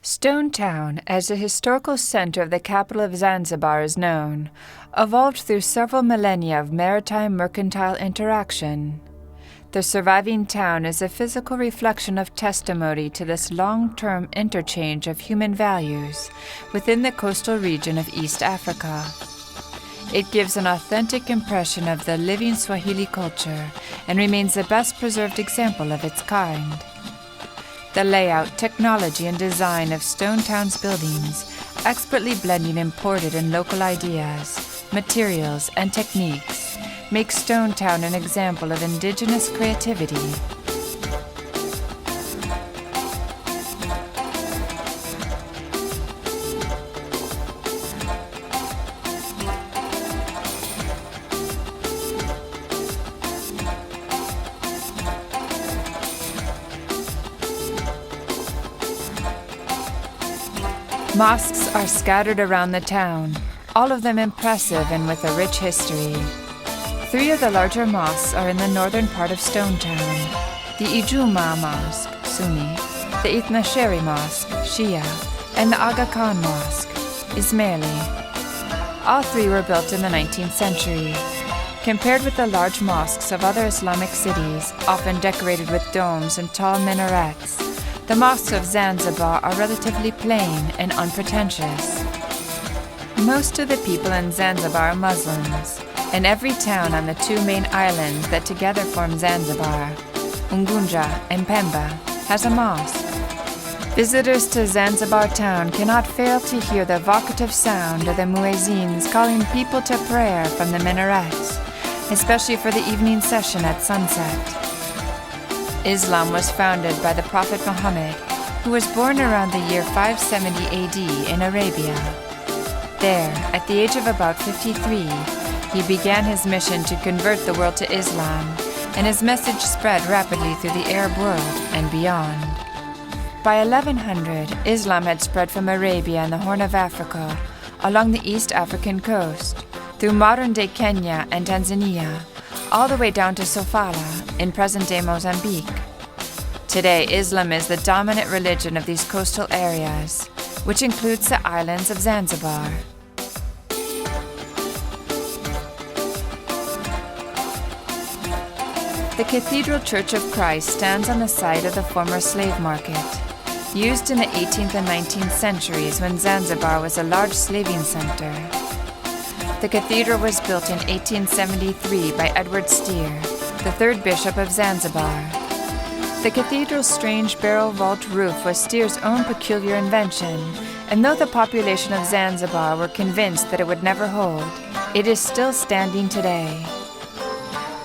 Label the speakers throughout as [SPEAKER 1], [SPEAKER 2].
[SPEAKER 1] Stone Town, as a historical center of the capital of Zanzibar is known, evolved through several millennia of maritime mercantile interaction. The surviving town is a physical reflection of testimony to this long-term interchange of human values within the coastal region of East Africa. It gives an authentic impression of the living Swahili culture and remains the best preserved example of its kind. The layout, technology, and design of Stone Town's buildings, expertly blending imported and local ideas, materials, and techniques, make Stone Town an example of indigenous creativity. Mosques are scattered around the town, all of them impressive and with a rich history. 3 of the larger mosques are in the northern part of Stone Town: the Ijuma Mosque, Sunni, the Ithnasheri Mosque, Shia, and the Aga Khan Mosque, Ismaili. All 3 were built in the 19th century. Compared with the large mosques of other Islamic cities, often decorated with domes and tall minarets, the mosques of Zanzibar are relatively plain and unpretentious. Most of the people in Zanzibar are Muslims, and every town on the 2 main islands that together form Zanzibar, Ungunja and Pemba, has a mosque. Visitors to Zanzibar town cannot fail to hear the evocative sound of the muezzins calling people to prayer from the minarets, especially for the evening session at sunset. Islam was founded by the Prophet Muhammad, who was born around the year 570 AD in Arabia. There, at the age of about 53, he began his mission to convert the world to Islam, and his message spread rapidly through the Arab world and beyond. By 1100, Islam had spread from Arabia and the Horn of Africa, along the East African coast, through modern-day Kenya and Tanzania, all the way down to Sofala, in present-day Mozambique. Today, Islam is the dominant religion of these coastal areas, which includes the islands of Zanzibar. The Cathedral Church of Christ stands on the site of the former slave market, used in the 18th and 19th centuries when Zanzibar was a large slaving center. The cathedral was built in 1873 by Edward Steer, the 3rd Bishop of Zanzibar. The cathedral's strange barrel vault roof was Steer's own peculiar invention, and though the population of Zanzibar were convinced that it would never hold, it is still standing today.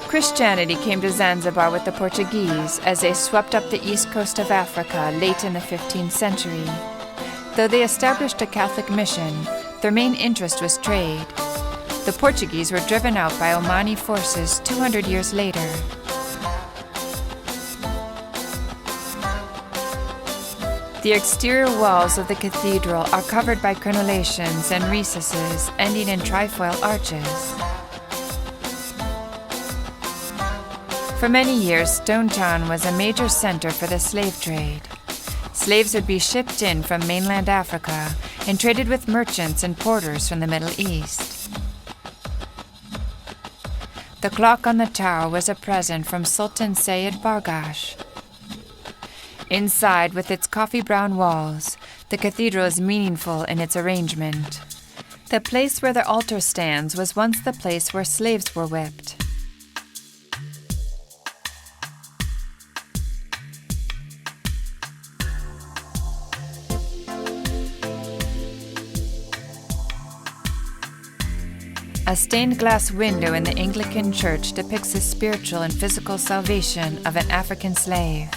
[SPEAKER 1] Christianity came to Zanzibar with the Portuguese as they swept up the east coast of Africa late in the 15th century. Though they established a Catholic mission, their main interest was trade. The Portuguese were driven out by Omani forces 200 years later. The exterior walls of the cathedral are covered by crenellations and recesses ending in trefoil arches. For many years, Stone Town was a major center for the slave trade. Slaves would be shipped in from mainland Africa and traded with merchants and porters from the Middle East. The clock on the tower was a present from Sultan Sayed Bargash. Inside, with its coffee-brown walls, the cathedral is meaningful in its arrangement. The place where the altar stands was once the place where slaves were whipped. A stained glass window in the Anglican church depicts the spiritual and physical salvation of an African slave.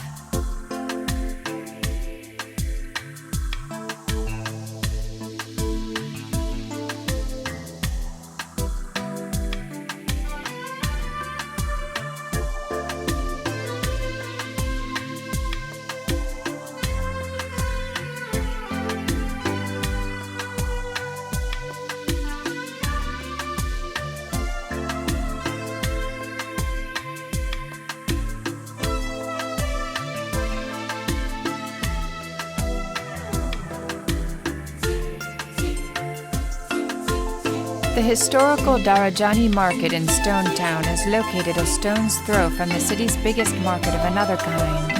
[SPEAKER 1] The historical Darajani Market in Stone Town is located a stone's throw from the city's biggest market of another kind,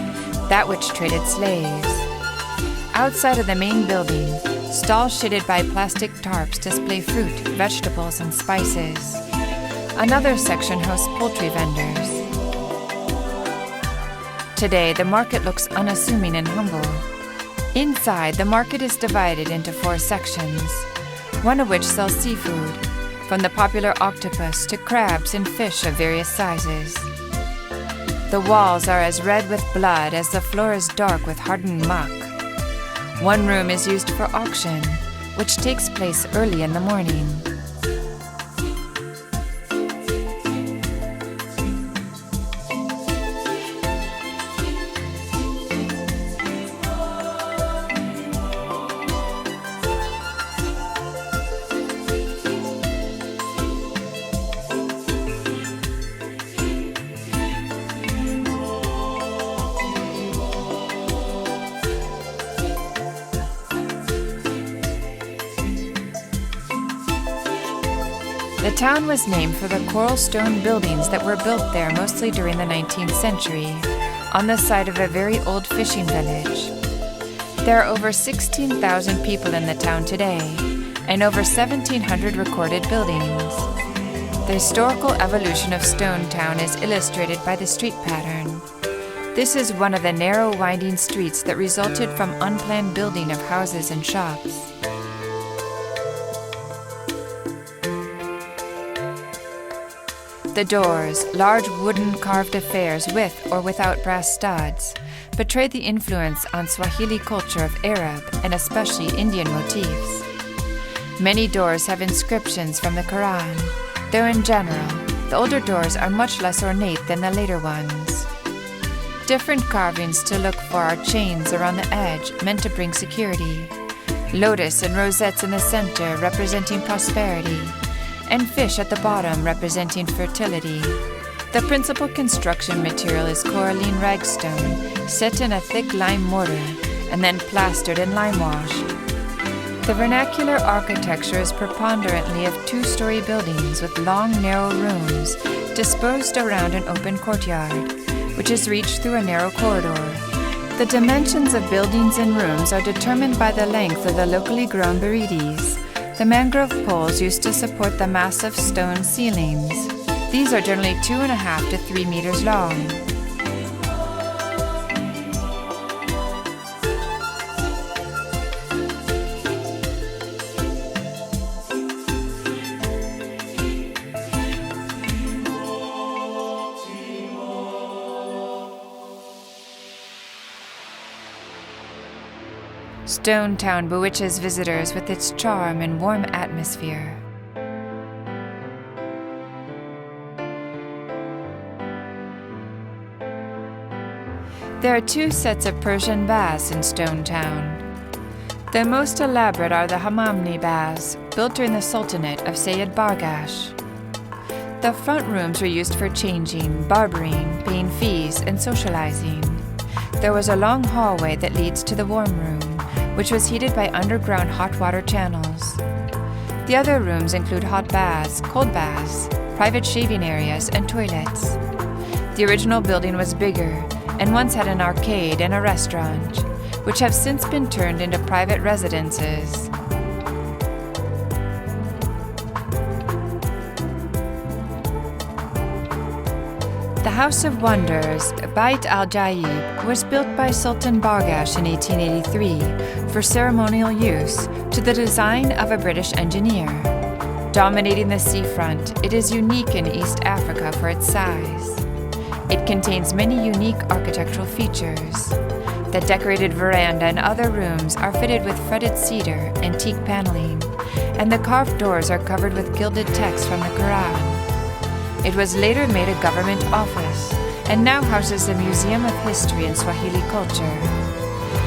[SPEAKER 1] that which traded slaves. Outside of the main building, stalls shaded by plastic tarps display fruit, vegetables, and spices. Another section hosts poultry vendors. Today, the market looks unassuming and humble. Inside, the market is divided into 4 sections, one of which sells seafood, from the popular octopus to crabs and fish of various sizes. The walls are as red with blood as the floor is dark with hardened muck. One room is used for auction, which takes place early in the morning. The town was named for the coral stone buildings that were built there mostly during the 19th century, on the site of a very old fishing village. There are over 16,000 people in the town today, and over 1,700 recorded buildings. The historical evolution of Stone Town is illustrated by the street pattern. This is one of the narrow, winding streets that resulted from unplanned building of houses and shops. The doors, large wooden carved affairs with or without brass studs, portray the influence on Swahili culture of Arab and especially Indian motifs. Many doors have inscriptions from the Quran, though in general, the older doors are much less ornate than the later ones. Different carvings to look for are chains around the edge meant to bring security, lotus and rosettes in the center representing prosperity, and fish at the bottom representing fertility. The principal construction material is coralline ragstone, set in a thick lime mortar, and then plastered and lime-washed. The vernacular architecture is preponderantly of 2-story buildings with long, narrow rooms disposed around an open courtyard, which is reached through a narrow corridor. The dimensions of buildings and rooms are determined by the length of the locally grown beredes, the mangrove poles used to support the massive stone ceilings. These are generally 2.5 to 3 meters long. Stone Town bewitches visitors with its charm and warm atmosphere. There are 2 sets of Persian baths in Stone Town. The most elaborate are the Hammamni baths, built during the Sultanate of Sayyid Bargash. The front rooms were used for changing, barbering, paying fees, and socializing. There was a long hallway that leads to the warm room, which was heated by underground hot water channels. The other rooms include hot baths, cold baths, private shaving areas, and toilets. The original building was bigger and once had an arcade and a restaurant, which have since been turned into private residences. The House of Wonders, Bait al-Jaib, was built by Sultan Bargash in 1883 for ceremonial use to the design of a British engineer. Dominating the seafront, it is unique in East Africa for its size. It contains many unique architectural features. The decorated veranda and other rooms are fitted with fretted cedar, antique paneling, and the carved doors are covered with gilded text from the Quran. It was later made a government office and now houses a museum of history and Swahili culture.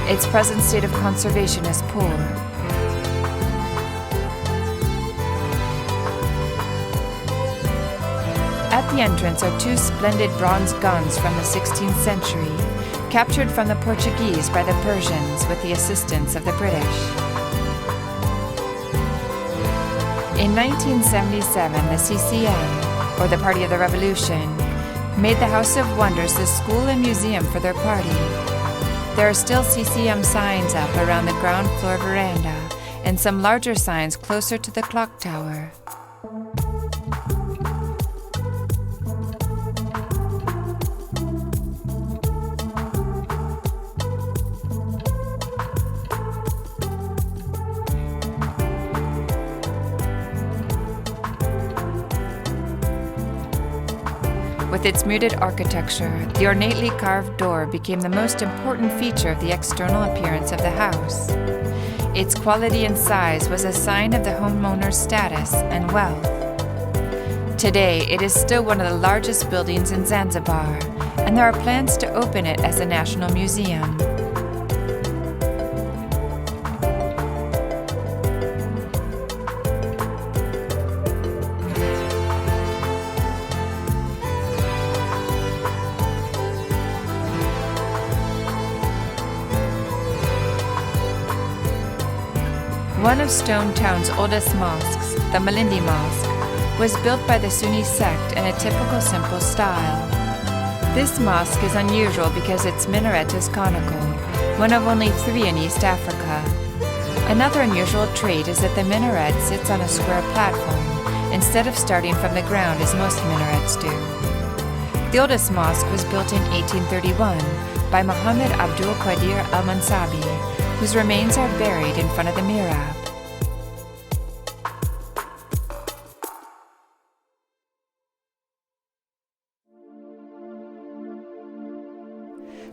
[SPEAKER 1] Its present state of conservation is poor. At the entrance are 2 splendid bronze guns from the 16th century, captured from the Portuguese by the Persians with the assistance of the British. In 1977, the CCM, or the Party of the Revolution, made the House of Wonders the school and museum for their party. There are still CCM signs up around the ground floor veranda and some larger signs closer to the clock tower. With its muted architecture, the ornately carved door became the most important feature of the external appearance of the house. Its quality and size was a sign of the homeowner's status and wealth. Today, it is still one of the largest buildings in Zanzibar, and there are plans to open it as a national museum. One of Stone Town's oldest mosques, the Malindi Mosque, was built by the Sunni sect in a typical simple style. This mosque is unusual because its minaret is conical, one of only 3 in East Africa. Another unusual trait is that the minaret sits on a square platform instead of starting from the ground as most minarets do. The oldest mosque was built in 1831 by Muhammad Abdul Qadir al-Mansabi, whose remains are buried in front of the mihrab.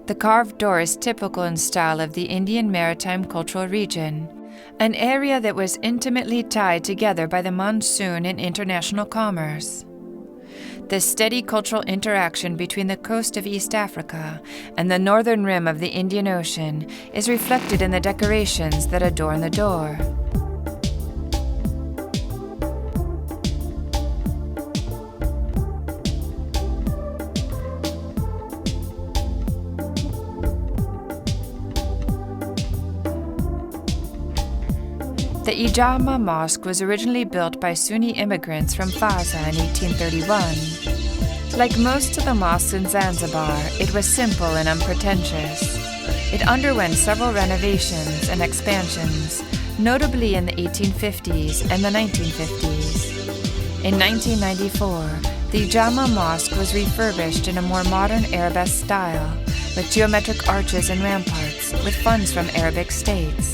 [SPEAKER 1] The carved door is typical in style of the Indian Maritime Cultural Region, an area that was intimately tied together by the monsoon and international commerce. The steady cultural interaction between the coast of East Africa and the northern rim of the Indian Ocean is reflected in the decorations that adorn the door. The Ijama Mosque was originally built by Sunni immigrants from Faza in 1831. Like most of the mosques in Zanzibar, it was simple and unpretentious. It underwent several renovations and expansions, notably in the 1850s and the 1950s. In 1994, the Ijama Mosque was refurbished in a more modern Arabesque style, with geometric arches and ramparts, with funds from Arabic states.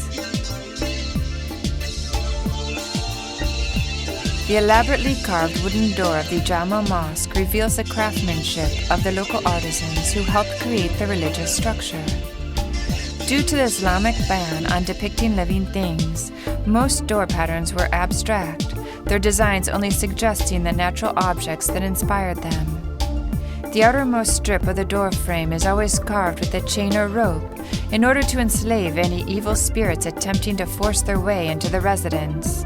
[SPEAKER 1] The elaborately carved wooden door of the Jama Mosque reveals the craftsmanship of the local artisans who helped create the religious structure. Due to the Islamic ban on depicting living things, most door patterns were abstract, their designs only suggesting the natural objects that inspired them. The outermost strip of the door frame is always carved with a chain or rope in order to enslave any evil spirits attempting to force their way into the residence.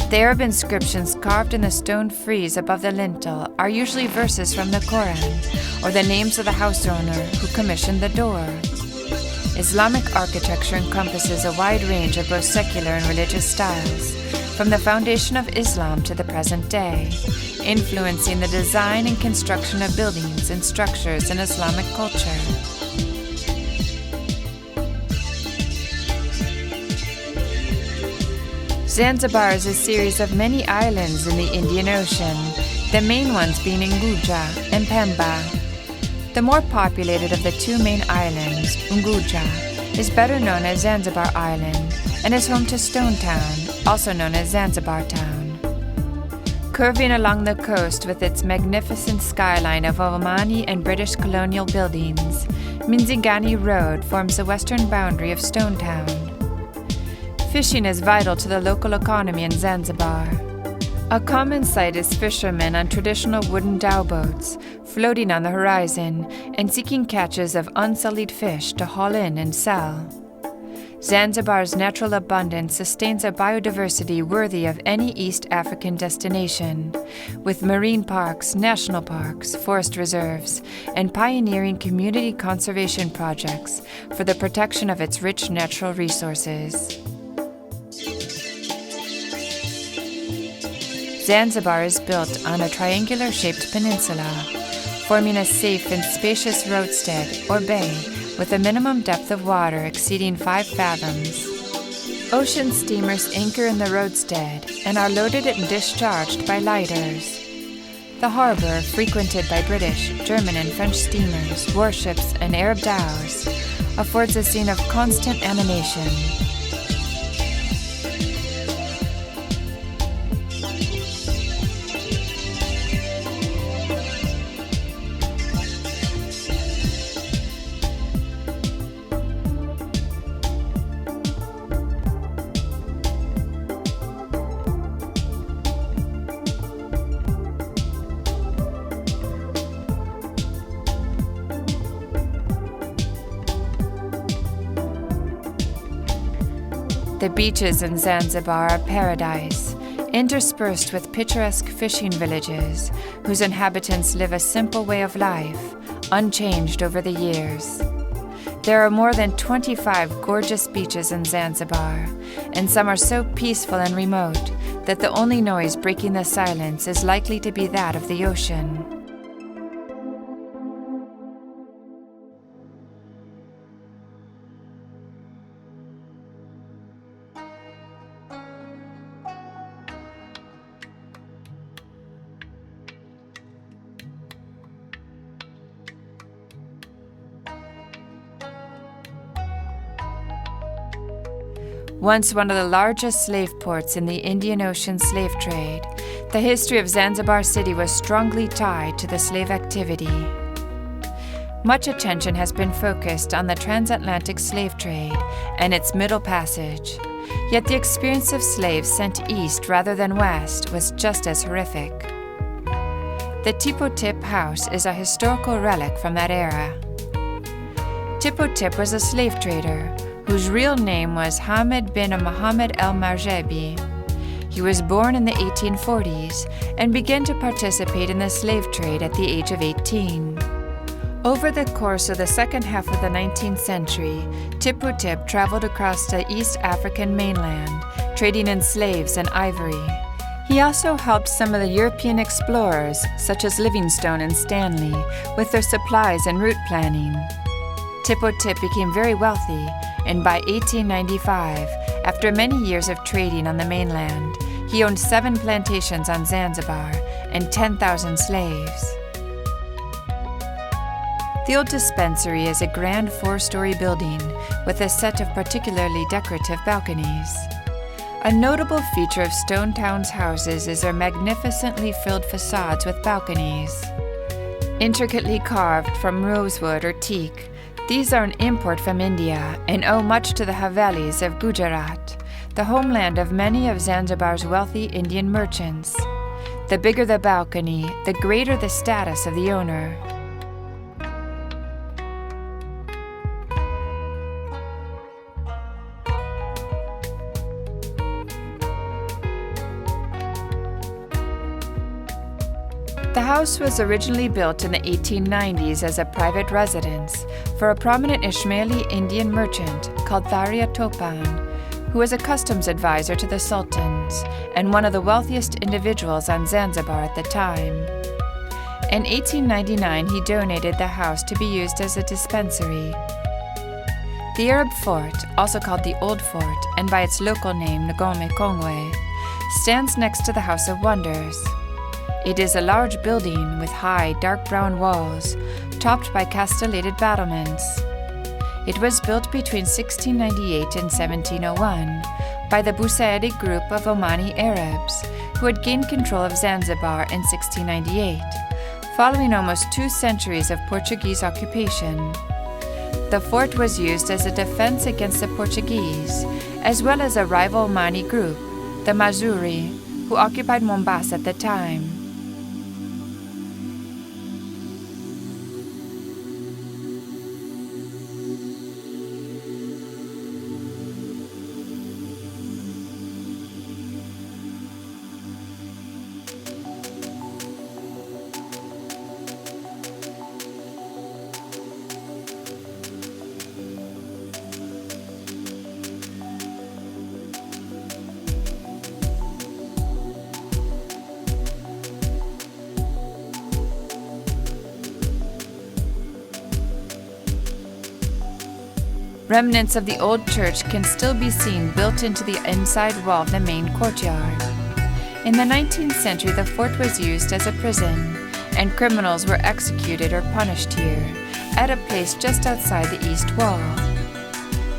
[SPEAKER 1] The Arab inscriptions carved in the stone frieze above the lintel are usually verses from the Quran or the names of the house owner who commissioned the door. Islamic architecture encompasses a wide range of both secular and religious styles, from the foundation of Islam to the present day, influencing the design and construction of buildings and structures in Islamic culture. Zanzibar is a series of many islands in the Indian Ocean, the main ones being Unguja and Pemba. The more populated of the 2 main islands, Unguja, is better known as Zanzibar Island and is home to Stone Town, also known as Zanzibar Town. Curving along the coast with its magnificent skyline of Omani and British colonial buildings, Minzingani Road forms the western boundary of Stone Town. Fishing is vital to the local economy in Zanzibar. A common sight is fishermen on traditional wooden dhow boats, floating on the horizon and seeking catches of unsullied fish to haul in and sell. Zanzibar's natural abundance sustains a biodiversity worthy of any East African destination, with marine parks, national parks, forest reserves, and pioneering community conservation projects for the protection of its rich natural resources. Zanzibar is built on a triangular-shaped peninsula, forming a safe and spacious roadstead or bay with a minimum depth of water exceeding 5 fathoms. Ocean steamers anchor in the roadstead and are loaded and discharged by lighters. The harbor, frequented by British, German, and French steamers, warships, and Arab dhows, affords a scene of constant animation. The beaches in Zanzibar are paradise, interspersed with picturesque fishing villages whose inhabitants live a simple way of life, unchanged over the years. There are more than 25 gorgeous beaches in Zanzibar, and some are so peaceful and remote that the only noise breaking the silence is likely to be that of the ocean. Once one of the largest slave ports in the Indian Ocean slave trade, the history of Zanzibar City was strongly tied to the slave activity. Much attention has been focused on the transatlantic slave trade and its Middle Passage, yet the experience of slaves sent east rather than west was just as horrific. The Tipo Tip house is a historical relic from that era. Tipo Tip was a slave trader whose real name was Hamid bin Mohammed El Marjebi. He was born in the 1840s and began to participate in the slave trade at the age of 18. Over the course of the second half of the 19th century, Tipo Tip traveled across the East African mainland, trading in slaves and ivory. He also helped some of the European explorers, such as Livingstone and Stanley, with their supplies and route planning. Tipo Tip became very wealthy, and by 1895, after many years of trading on the mainland, he owned 7 plantations on Zanzibar and 10,000 slaves. The old dispensary is a grand 4-story building with a set of particularly decorative balconies. A notable feature of Stone Town's houses is their magnificently filled facades with balconies. Intricately carved from rosewood or teak, these are an import from India and owe much to the Havelis of Gujarat, the homeland of many of Zanzibar's wealthy Indian merchants. The bigger the balcony, the greater the status of the owner. The house was originally built in the 1890s as a private residence for a prominent Ismaili Indian merchant called Tharia Topan, who was a customs advisor to the sultans and one of the wealthiest individuals on Zanzibar at the time. In 1899, he donated the house to be used as a dispensary. The Arab fort, also called the Old Fort and by its local name Ngome Kongwe, stands next to the House of Wonders. It is a large building with high, dark brown walls, topped by castellated battlements. It was built between 1698 and 1701 by the Busaidi group of Omani Arabs, who had gained control of Zanzibar in 1698, following almost 2 centuries of Portuguese occupation. The fort was used as a defense against the Portuguese, as well as a rival Omani group, the Mazuri, who occupied Mombasa at the time. Remnants of the old church can still be seen built into the inside wall of the main courtyard. In the 19th century, the fort was used as a prison, and criminals were executed or punished here, at a place just outside the east wall.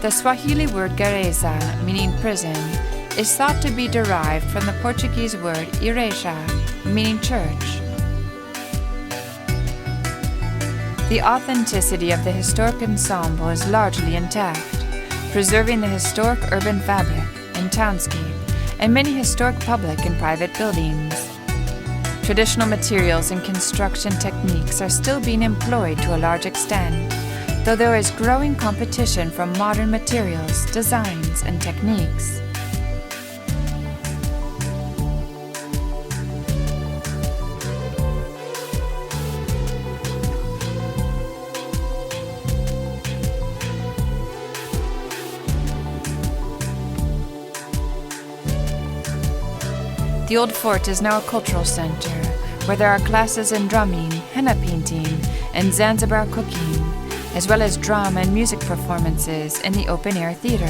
[SPEAKER 1] The Swahili word gereza, meaning prison, is thought to be derived from the Portuguese word igreja, meaning church. The authenticity of the historic ensemble is largely intact, preserving the historic urban fabric and townscape, and many historic public and private buildings. Traditional materials and construction techniques are still being employed to a large extent, though there is growing competition from modern materials, designs, and techniques. The old fort is now a cultural center, where there are classes in drumming, henna painting, and Zanzibar cooking, as well as drama and music performances in the open-air theater.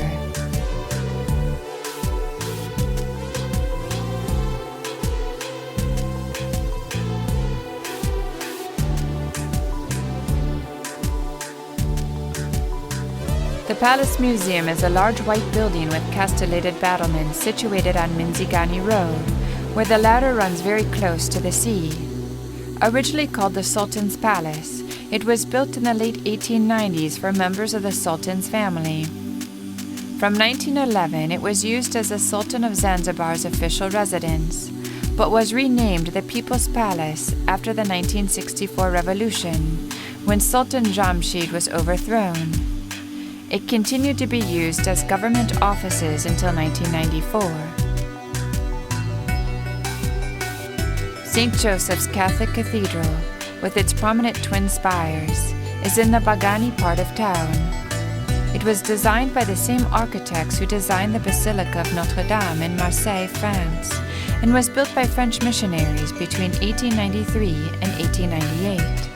[SPEAKER 1] The Palace Museum is a large white building with castellated battlements situated on Minzigani Road, where the latter runs very close to the sea. Originally called the Sultan's Palace, it was built in the late 1890s for members of the Sultan's family. From 1911, it was used as the Sultan of Zanzibar's official residence, but was renamed the People's Palace after the 1964 revolution, when Sultan Jamshid was overthrown. It continued to be used as government offices until 1994. St. Joseph's Catholic Cathedral, with its prominent twin spires, is in the Bagani part of town. It was designed by the same architects who designed the Basilica of Notre Dame in Marseille, France, and was built by French missionaries between 1893 and 1898.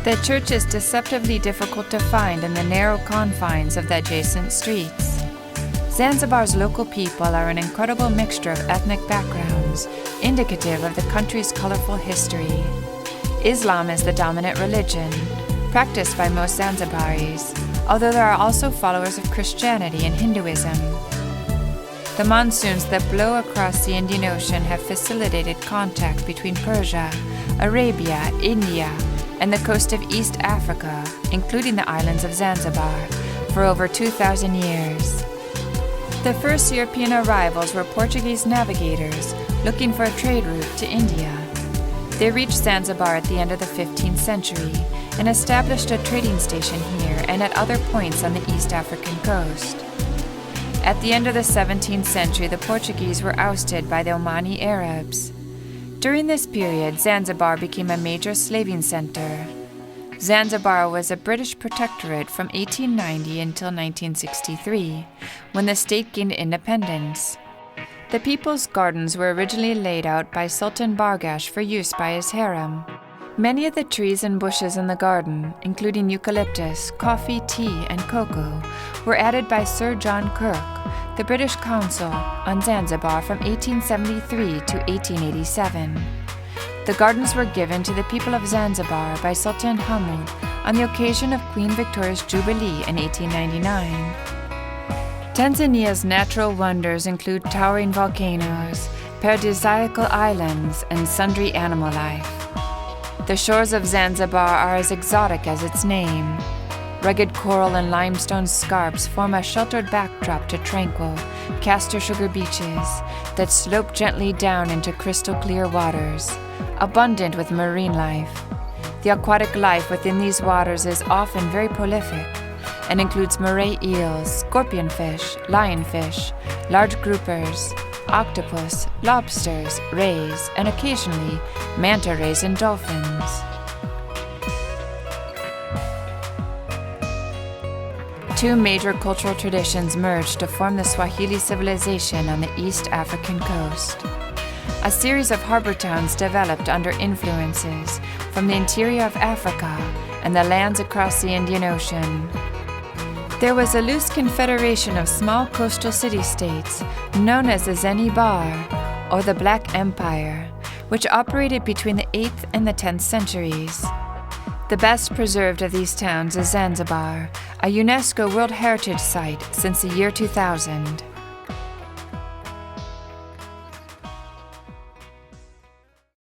[SPEAKER 1] The church is deceptively difficult to find in the narrow confines of the adjacent streets. Zanzibar's local people are an incredible mixture of ethnic backgrounds, indicative of the country's colorful history. Islam is the dominant religion, practiced by most Zanzibaris, although there are also followers of Christianity and Hinduism. The monsoons that blow across the Indian Ocean have facilitated contact between Persia, Arabia, India, and the coast of East Africa, including the islands of Zanzibar, for over 2,000 years. The first European arrivals were Portuguese navigators looking for a trade route to India. They reached Zanzibar at the end of the 15th century and established a trading station here and at other points on the East African coast. At the end of the 17th century, the Portuguese were ousted by the Omani Arabs. During this period, Zanzibar became a major slaving center. Zanzibar was a British protectorate from 1890 until 1963, when the state gained independence. The People's Gardens were originally laid out by Sultan Bargash for use by his harem. Many of the trees and bushes in the garden, including eucalyptus, coffee, tea, and cocoa, were added by Sir John Kirk, the British consul on Zanzibar from 1873 to 1887. The gardens were given to the people of Zanzibar by Sultan Hamud on the occasion of Queen Victoria's Jubilee in 1899. Tanzania's natural wonders include towering volcanoes, paradisiacal islands, and sundry animal life. The shores of Zanzibar are as exotic as its name. Rugged coral and limestone scarps form a sheltered backdrop to tranquil, castor sugar beaches that slope gently down into crystal clear waters, abundant with marine life. The aquatic life within these waters is often very prolific and includes moray eels, scorpionfish, lionfish, large groupers, octopus, lobsters, rays, and occasionally manta rays and dolphins. Two major cultural traditions merged to form the Swahili civilization on the East African coast. A series of harbor towns developed under influences from the interior of Africa and the lands across the Indian Ocean. There was a loose confederation of small coastal city-states known as the Zanzibar, or the Black Empire, which operated between the 8th and the 10th centuries. The best preserved of these towns is Zanzibar, a UNESCO World Heritage Site since the year 2000.